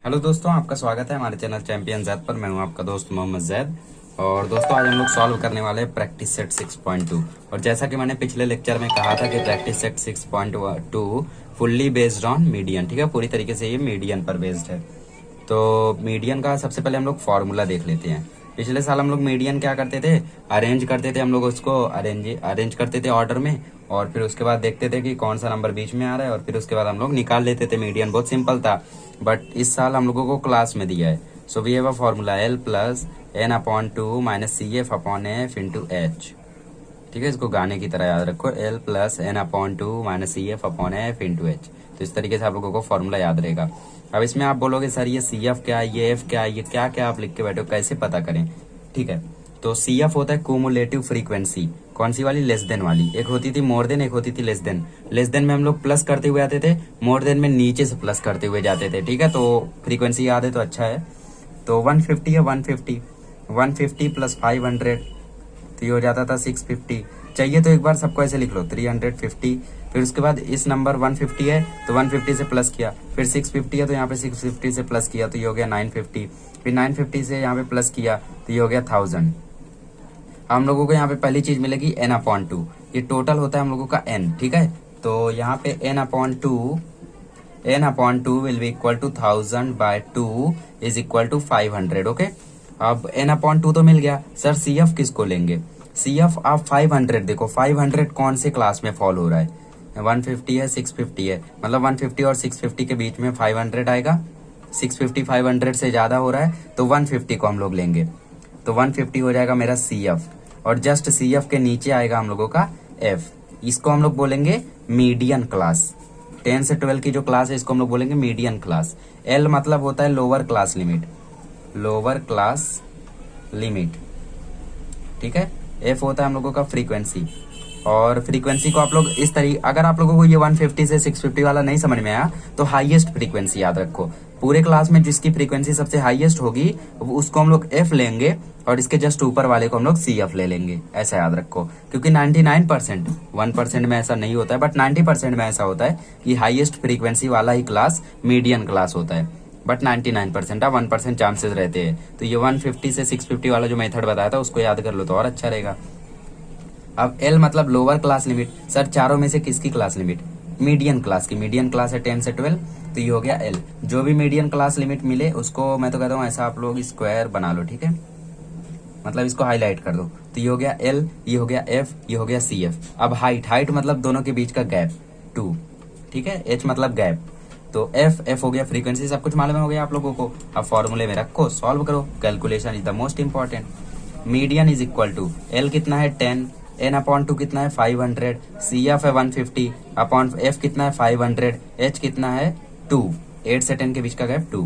Hello दोस्तों, आपका स्वागत है हमारे चैनल चैंपियन जैद पर। मैं हूं आपका दोस्त मोहम्मद जैद। और दोस्तों, आज हम लोग सॉल्व करने वाले हैं प्रैक्टिस सेट 6.2। और जैसा कि मैंने पिछले लेक्चर में कहा था कि practice set 6.2 fully based on median, ठीक है, पूरी तरीके से ये मीडियन पर बेस्ड है। तो मीडियन का सबसे पहले हम लोग फॉर्मूला देख लेते हैं। पिछले साल हम लोग मीडियन क्या करते थे, अरेंज करते थे, हम लोग उसको अरेंज करते थे ऑर्डर में, और फिर उसके बाद देखते थे कि कौन सा नंबर बीच में आ रहा है, और फिर उसके बाद हम लोग निकाल लेते थे मीडियन। बहुत सिंपल था। बट इस साल हम लोगों को क्लास में दिया है। So we have a formula L plus n upon two minus C F upon F into H. ठीक है, इसको गाने की तरह याद रखो, L plus n upon two minus C F upon F into H. तो इस तरीके से आप लोगों को फॉर्मूला याद रहेगा। अब इसमें आप बोलोगे सर ये सी एफ क्या है, ये एफ क्या है, ये क्या क्या आप लिख के बैठो, कैसे पता करें। ठीक है, तो सी एफ होता है क्यूमुलेटिव फ्रीक्वेंसी। कौन सी वाली? लेस देन वाली। एक होती थी मोर देन, एक होती थी लेस देन। लेस देन में हम लोग प्लस करते हुए आते थे, मोर देन में नीचे से प्लस करते हुए जाते थे। ठीक है, तो फ्रीक्वेंसी याद है तो अच्छा है। तो 150 है, 150 प्लस 500, तो ये हो जाता था 650। चाहिए तो एक बार सबको ऐसे लिख लो, 350। फिर उसके बाद इस नंबर 150 है तो 150 से प्लस किया, फिर 650 है तो यहाँ पे 650 से प्लस किया, तो ये हो गया 950। फिर 950 से यहाँ पे प्लस किया तो ये हो गया 1000। हम लोगों को यहाँ पे पहली चीज मिलेगी n अपॉन टू। ये टोटल होता है हम लोगों का n। ठीक है, तो यहाँ पे n upon two will be equal to 1000 by 2 is equal to 500। Okay, अब n अपॉन टू तो मिल गया। सर सी एफ किसको लेंगे? सी एफ आप 500 देखो, 500 कौन से क्लास में फॉल हो रहा है? 150 है, 650 है, मतलब 150 और 650 के बीच में 500 आएगा। 650 500 से ज्यादा हो रहा है तो 150 को हम लोग लेंगे, तो 150 हो जाएगा मेरा सी एफ। और जस्ट सी एफ के नीचे आएगा हम लोगों का एफ। इसको हम लोग बोलेंगे मीडियन क्लास। 10 से 12 की जो क्लास है इसको हम लोग बोलेंगे मीडियन क्लास। एल मतलब होता है lower class limit, lower class limit. ठीक है, एफ होता है हम लोगों का फ्रीक्वेंसी। और फ्रीक्वेंसी को आप लोग इस तरीके, अगर आप लोगों को ये 150 से 650 वाला नहीं समझ में आया तो हाईएस्ट फ्रीक्वेंसी याद रखो। पूरे क्लास में जिसकी फ्रीक्वेंसी सबसे हाईएस्ट होगी उसको हम लोग एफ लेंगे, और इसके जस्ट ऊपर वाले को हम लोग सी एफ ले लेंगे। ऐसा याद रखो, क्योंकि 99%, 1% में ऐसा नहीं होता है, बट 90% में ऐसा होता है कि हाईएस्ट फ्रीक्वेंसी वाला ही क्लास मीडियन क्लास होता है। बट 99% 1% चांसेस रहते हैं। तो ये 150 से 650 वाला जो मेथड बताया था उसको याद कर लो तो और अच्छा रहेगा। अब एल मतलब लोअर क्लास लिमिट। सर चारों में से किसकी क्लास लिमिट? मीडियन क्लास की। मीडियन क्लास है 10 से 12, तो ये हो गया एल। जो भी मीडियन क्लास लिमिट मिले उसको मैं तो कहता हूँ ऐसा आप लोग स्क्वायर बना लो। ठीक है, मतलब इसको हाईलाइट कर दो। तो ये हो गया एल, ये हो गया एफ, ये हो गया सी एफ। अब हाइट मतलब दोनों के बीच का गैप 2। ठीक है, एच मतलब गैप। तो एफ हो गया फ्रीक्वेंसी। सब कुछ मालूम हो गया आप लोगों को। अब फॉर्मूले में रखो, सॉल्व करो। Calculation is the most important. Median is equal to L कितना है 10, एन अपॉन टू कितना है 500, सी एफ है 150 अपॉन एफ कितना है 500, एच कितना है 2, 8 से 10 के बीच का gap 2।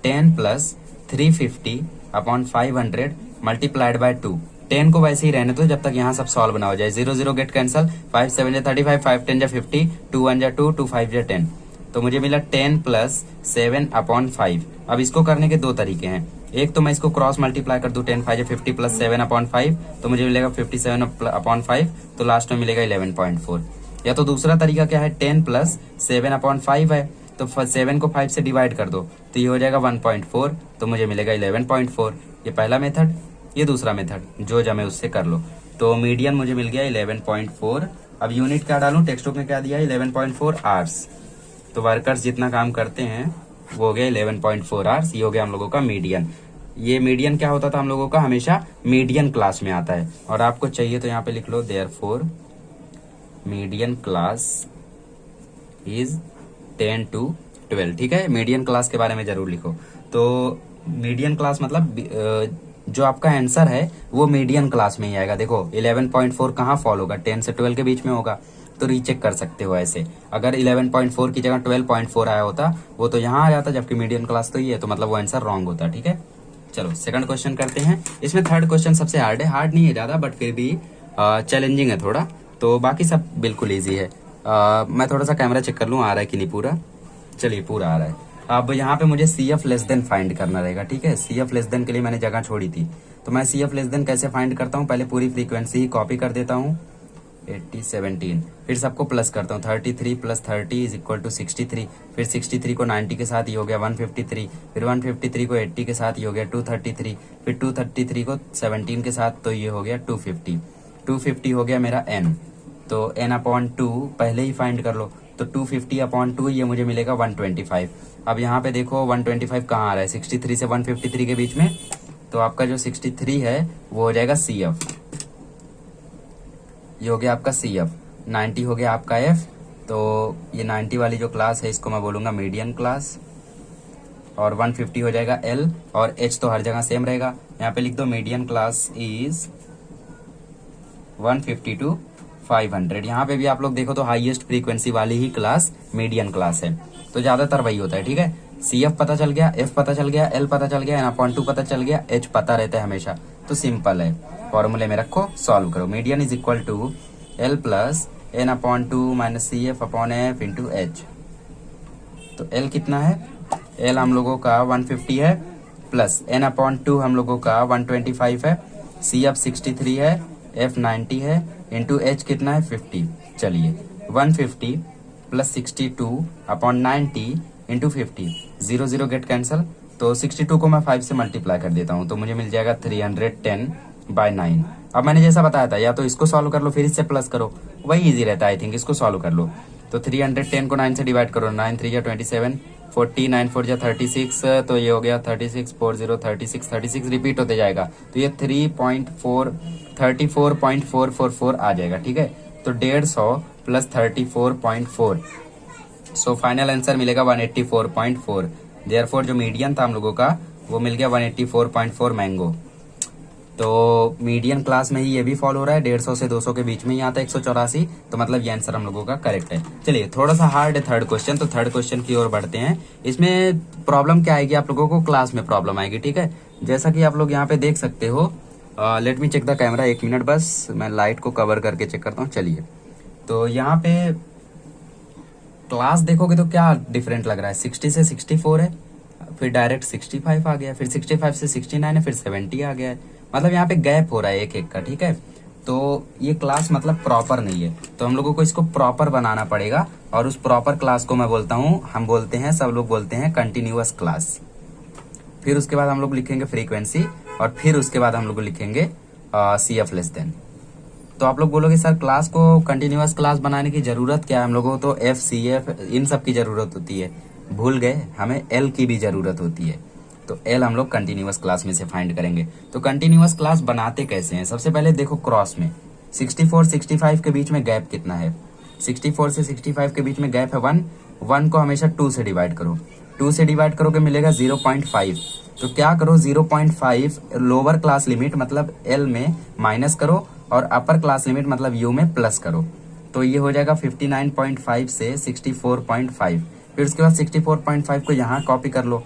10 plus 350 upon 500 multiplied by 2। 10 को वैसे ही रहने दो जब तक यहाँ सब सॉल्व ना हो जाए। 0 0 गेट कैंसल, 5 7 35, 5 10 50, 2 1 2, 2 5 10। तो मुझे मिला 10 प्लस 7 अपॉन 5। अब इसको करने के दो तरीके हैं। एक तो मैं इसको क्रॉस मल्टीप्लाई कर दूं, 10 5 50 प्लस 7 अपॉन 5, तो मुझे मिलेगा 57 अपॉन 5, तो लास्ट में मिलेगा 11.4। या तो दूसरा तरीका क्या है, 10 प्लस 7 अपॉन 5 है, तो 7 को 5 से डिवाइड कर दो तो ये हो जाएगा 1.4, तो मुझे मिलेगा 11.4। ये पहला मेथड, ये दूसरा मेथड, जो जमे उससे कर लो। तो मीडियन मुझे मिल गया 11.4। अब यूनिट क्या डालूं? टेक्स्ट बुक में क्या दिया है? 11.4 आवर्स। तो वर्कर्स जितना काम करते हैं वो हो गया 11.4 आवर्स। ये हो गया हम लोगों का मीडियन। ये मीडियन क्या होता था हम लोगों का? हमेशा मीडियन क्लास में आता है। और आपको चाहिए तो यहाँ पे लिख लो, therefore median class is 10 to 12। ठीक है, मीडियन क्लास के बारे में जरूर लिखो। तो मीडियन क्लास मतलब जो आपका आंसर है वो मीडियन क्लास में ही आएगा। देखो 11.4 कहाँ फॉल होगा? 10 से 12 के बीच में होगा, तो रीचेक कर सकते हो ऐसे। अगर 11.4 की जगह 12.4 आया होता वो तो यहाँ आ जाता, जबकि मीडियन क्लास तो ये है, तो मतलब वो आंसर रॉन्ग होता। ठीक है, चलो सेकंड क्वेश्चन करते हैं। इसमें थर्ड क्वेश्चन सबसे हार्ड है। हार्ड नहीं है ज्यादा, बट फिर भी चैलेंजिंग है थोड़ा। तो बाकी सब बिल्कुल ईजी है। मैं थोड़ा सा कैमरा चेक कर लूँ आ रहा है कि नहीं पूरा। चलिए पूरा आ रहा है। अब यहाँ पे मुझे C F less than find करना रहेगा। ठीक है, सी एफ लेस देन के लिए मैंने जगह छोड़ी थी, तो मैं सी एफ लेस देन कैसे फाइंड करता हूँ? पहले पूरी फ्रीक्वेंसी ही कॉपी कर देता हूँ, 80 17, फिर सबको प्लस करता हूँ 33 प्लस 30 इज इक्वल टू 63, फिर 63 को 90 के साथ ये हो गया 153, फिर 153 को 80 के साथ ये हो गया 233, फिर 233 को 17 के साथ तो ये हो गया 250, 250 हो गया मेरा n। तो n अपॉन 2 पहले ही फाइंड कर लो, तो 250 अपॉन 2 ये मुझे मिलेगा 125। अब यहाँ पे देखो 125 कहाँ आ रहा है, 63 से 153 के बीच में, तो आपका जो 63 है वो हो जाएगा CF, ये हो गया आपका CF, 90 हो गया आपका F। तो ये 90 वाली जो क्लास है इसको मैं बोलूँगा मीडियन क्लास, और 150 हो जाएगा L, और H तो हर जगह सेम रहेगा। यहाँ पे लिख दो मीडियन क्लास इज 150 to 500। यहाँ पे भी आप लोग देखो तो हाईएस्ट फ्रीक्वेंसी वाली ही क्लास मीडियन क्लास है, तो ज्यादातर वही होता है। ठीक है, CF पता चल गया, F पता चल गया, L पता चल गया, n/2 पता चल गया, H पता रहता है हमेशा, तो सिंपल है, फॉर्मूले में रखो, सॉल्व करो। Median is equal to L plus n/2 minus CF upon F into H। तो L कितना है, L हम लोगों का 150 है, प्लस n/2 हम लोगों का 125 है, CF 63 है, F 90 है, इंटू H कितना है 50। चलिए 150 plus 62 upon 90 into 50, 0 0 get cancel, तो 62 को मैं 5 से मल्टीप्लाई कर देता हूँ, तो मुझे मिल जाएगा 310/9। अब मैंने जैसा बताया था, या तो इसको सॉल्व कर लो फिर इससे प्लस करो, वही इजी रहता है आई थिंक, इसको सॉल्व कर लो। तो 310 को 9 से डिवाइड करो, 9 3 27, 40 9 4 36, तो ये हो गया 36 40 36 36 रिपीट होते जाएगा, तो ये 34.444 आ जाएगा। ठीक है, तो 150 प्लस 34.4, सो फाइनल आंसर मिलेगा 184.4। देयरफॉर जो मीडियन था हम लोगों का वो मिल गया 184.4 मैंगो। तो मीडियन क्लास में ही ये भी फॉलो हो रहा है, 150 से 200 के बीच में ही आता है 184, तो मतलब ये आंसर हम लोगों का करेक्ट है। चलिए थोड़ा सा हार्ड है थर्ड क्वेश्चन, तो थर्ड क्वेश्चन की ओर बढ़ते हैं। इसमें प्रॉब्लम क्या आएगी, आप लोगों को क्लास में प्रॉब्लम आएगी। ठीक है, जैसा कि आप लोग यहाँ पे देख सकते हो, let me check the camera, 1 minute बस, मैं लाइट को कवर करके चेक करता हूँ। चलिए, तो यहाँ पे क्लास देखोगे तो क्या डिफरेंट लग रहा है, 60 से 64 है, फिर डायरेक्ट 65 आ गया, फिर 65 से 69 है, फिर 70 आ गया है, मतलब यहाँ पे गैप हो रहा है एक एक का। ठीक है, तो ये क्लास मतलब प्रॉपर नहीं है, तो हम लोगों को इसको प्रॉपर बनाना पड़ेगा, और उस प्रॉपर क्लास को मैं बोलता हूँ, हम बोलते हैं, सब लोग बोलते हैं कंटिन्यूअस क्लास। फिर उसके बाद हम लोग लिखेंगे फ्रीक्वेंसी, और फिर उसके बाद हम लोग लिखेंगे CF लेस देन। तो आप लोग बोलोगे सर क्लास को कंटिन्यूअस क्लास बनाने की जरूरत क्या है, हम लोगों को तो F CF इन सब की जरूरत होती है, भूल गए, हमें L की भी जरूरत होती है, तो L हम लोग कंटिन्यूअस क्लास में से फाइंड करेंगे। तो कंटिन्यूअस क्लास बनाते कैसे हैं, सबसे पहले देखो क्रॉस में 64 65 के बीच में गैप कितना है, 64 से 65 के बीच में गैप है 1 को हमेशा 2 से डिवाइड करो, 2 से डिवाइड करोगे मिलेगा 0.5, तो क्या करो 0.5 लोअर क्लास लिमिट मतलब L में माइनस करो, और अपर क्लास लिमिट मतलब U में प्लस करो, तो ये हो जाएगा 59.5 से 64.5। फिर उसके बाद 64.5 को यहाँ कॉपी कर लो,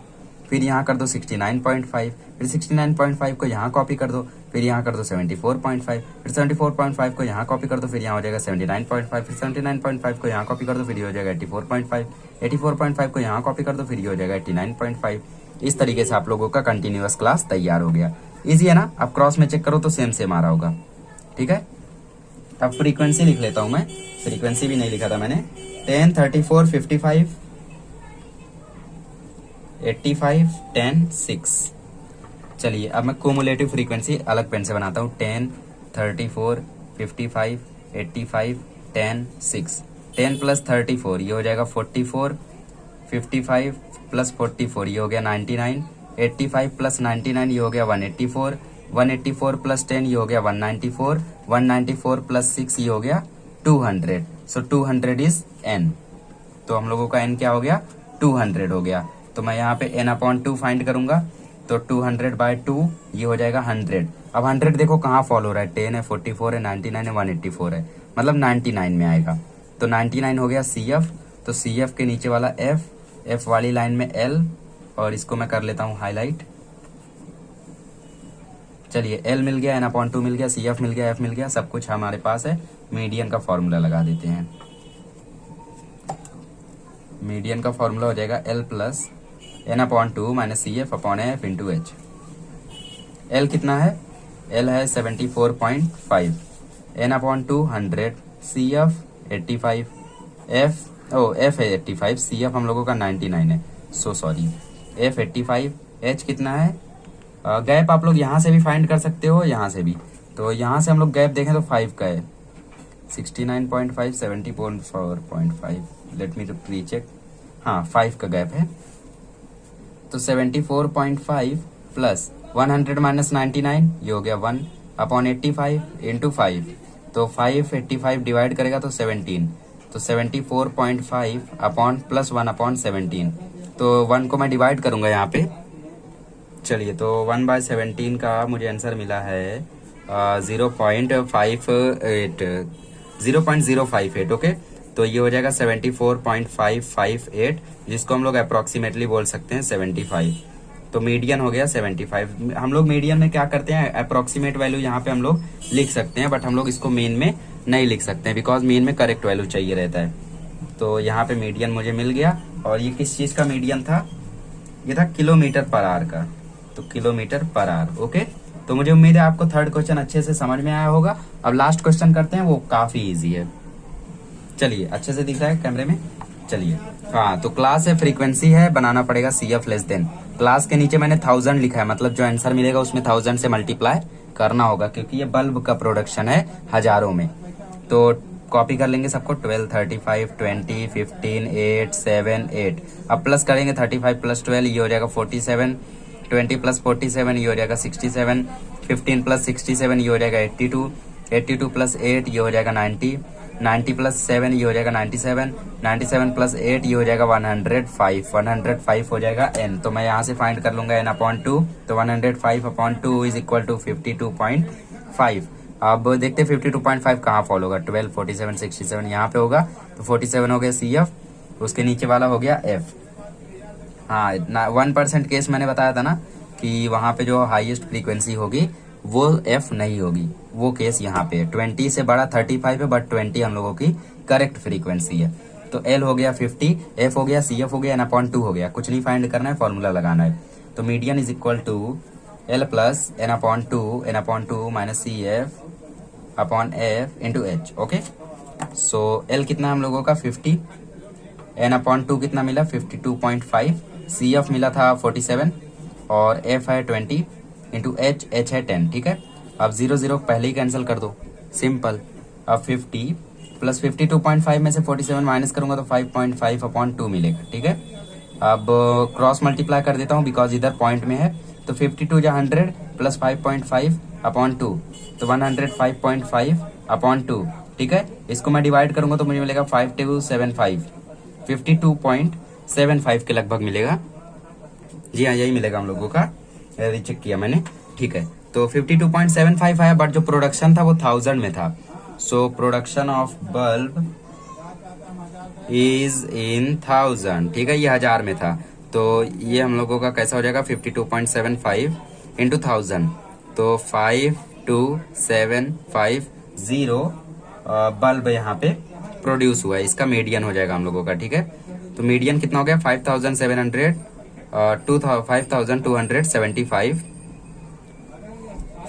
फिर यहाँ कर दो 69.5, फिर 69.5 को यहाँ कॉपी कर दो, फिर यहाँ कर दो 74.5, फिर 74.5 को यहाँ कॉपी कर दो, फिर यहाँ हो जाएगा 79.5, फिर 79.5 को यहाँ कॉपी कर दो, फिर ये हो जाएगा 84.5, 84.5 को यहाँ कॉपी कर दो, फिर ये हो जाएगा 89.5। इस तरीके से आप लोगों का कंटिन्यूअस क्लास तैयार हो गया। इजी है ना, अब क्रॉस में चेक करो तो सेम सेम आ रहा होगा। ठीक है, अब फ्रीक्वेंसी लिख लेता हूं मैं, फ्रीक्वेंसी भी नहीं लिखा था मैंने, 10 34 55 85 10 6। चलिए अब मैं क्यूमुलेटिव फ्रीक्वेंसी अलग पेन से बनाता हूँ, 10 34 55 85 10 6। 10 प्लस 34 ये हो जाएगा 44, 55 प्लस 44 ये हो गया 99, 85 प्लस 99 ये हो गया 184, 184 प्लस 10 ये हो गया 194, 194 प्लस 6 ये हो गया 200। सो 200 इज n, तो हम लोगों का n क्या हो गया 200 हो गया। तो मैं यहाँ पे n/2 फाइंड करूंगा, तो 200/2 ये हो जाएगा 100। अब 100 देखो कहाँ फॉल हो रहा है, 10 है 44 है 99 है 184 है, मतलब 99 में आएगा, तो 99 हो गया CF, तो CF के नीचे वाला F वाली लाइन में L, और इसको मैं कर लेता हूँ हाईलाइट। चलिए L मिल गया, n/2 मिल गया, CF मिल गया, F मिल गया, सब कुछ हमारे पास है। मीडियन का फॉर्मूला लगा देते हैं, मीडियन का फॉर्मूला हो जाएगा L plus n/2 minus CF upon F into H। L कितना है, L है 74.5, n/2 100, CF 85, F है 85, CF हम लोगों का 99 है, सो सॉरी, F 85, H कितना है, गैप आप लोग यहाँ से भी फाइंड कर सकते हो, यहाँ से भी। तो यहाँ से हम लोग गैप देखें तो 5 का है, 69.5, 70.4.5, लेट मी रीचेक, हाँ 5 का गैप है। तो 74.5 प्लस 100 माइनस 99, ये हो गया 1/85 इंटू 5, तो 585 डिवाइड करेगा तो 17, तो 74.5 अपॉन प्लस 1/17, तो 1 को मैं डिवाइड करूंगा यहाँ पे। चलिए, तो 1/17 का मुझे आंसर मिला है 0.058, ओके। तो ये हो जाएगा 74.558, जिसको हम लोग अप्रोक्सीमेटली बोल सकते हैं 75। तो मीडियन हो गया 75। हम लोग मीडियन में क्या करते हैं, अप्रोक्सीमेट वैल्यू यहाँ पे हम लोग लिख सकते हैं, बट हम लोग इसको मीन में नहीं लिख सकते हैं, बिकॉज मीन में करेक्ट वैल्यू चाहिए रहता है। तो यहाँ पे मीडियन मुझे मिल गया। और ये किस चीज का मीडियन था, ये था किलोमीटर पर आवर का, तो किलोमीटर पर आवर, ओके। तो मुझे उम्मीद है आपको थर्ड क्वेश्चन अच्छे से समझ में आया होगा। अब लास्ट क्वेश्चन करते हैं, वो काफी इजी है। चलिए, अच्छे से दिख रहा है कैमरे में, चलिए। हाँ, तो क्लास है, फ्रीक्वेंसी है, बनाना पड़ेगा CF लेस देन। क्लास के नीचे मैंने 1000 लिखा है, मतलब जो आंसर मिलेगा उसमें 1000 से मल्टीप्लाई करना होगा, क्योंकि ये बल्ब का प्रोडक्शन है हजारों में। तो कॉपी कर लेंगे सबको, 12, 35, 20, 15, 8, 7, 8। अब प्लस करेंगे 35 प्लस 12, ये हो जाएगा 47, 20 प्लस 47, ये हो जाएगा 67, 15 प्लस 67, ये हो जाएगा 82, 82 प्लस 8, ये हो जाएगा 90, 90 प्लस 7, ये हो जाएगा 97, 97 प्लस 8, ये हो जाएगा 105, 105 हो जाएगा n। तो मैं यहाँ से फाइंड कर लूंगा n/2, तो 105/2 इज इक्वल टू 52.5। अब देखते हैं 52.5 कहाँ फॉल होगा, 12, 47, 67 यहाँ पे होगा, तो 47 हो गया CF, उसके नीचे वाला हो गया F। हाँ, 1% केस मैंने बताया था ना कि वहां पे जो हाईएस्ट फ्रीक्वेंसी होगी वो F नहीं होगी, वो केस यहाँ पे है। 20 से बड़ा 35 है, बट 20 हम लोगों की करेक्ट फ्रीक्वेंसी है। तो L हो गया 50, F हो गया, CF हो गया, n/2 हो गया। कुछ नहीं फाइंड करना है, फॉर्मूला लगाना है। तो median is equal to L plus n/2 minus CF upon F into H, okay. So L कितना हम लोगों का 50, n/2 कितना मिला 52.5, CF मिला था 47 और F है 20 इंटू H है 10, ठीक है। अब 0 0 पहले ही कैंसिल कर दो, सिंपल। अब 50 प्लस 52.5 में से 47 माइनस करूंगा तो 5.5/2 मिलेगा, ठीक है। अब क्रॉस मल्टीप्लाई कर देता हूँ, बिकॉज इधर पॉइंट में है। तो 52 जा 100 प्लस 5.5/2, तो 105.5/2, ठीक है। इसको मैं डिवाइड करूंगा तो मुझे मिलेगा 5275, 52.75 के लगभग मिलेगा। जी हाँ, यही मिलेगा हम लोगों का, चेक किया मैंने, ठीक है। तो 52.75 आया, बट जो प्रोडक्शन था वो 1000 में था। So production of bulb is in 1000, ठीक है, ये 1000 में था। तो ये हम लोगों का कैसा हो जाएगा 52.75 इंटू 1000, तो 52750 बल्ब यहाँ पे प्रोड्यूस हुआ है। इसका मीडियन हो जाएगा हम लोगों का, ठीक है। तो मीडियन कितना हो गया 5700, 5275,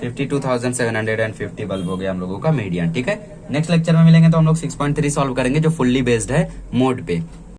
52,750 बल्ब हो गया हम लोगों का मीडियन, ठीक है। नेक्स्ट लेक्चर में मिलेंगे तो हम लोग 6.3 सॉल्व करेंगे, जो फुल्ली बेस्ड है मोड पे।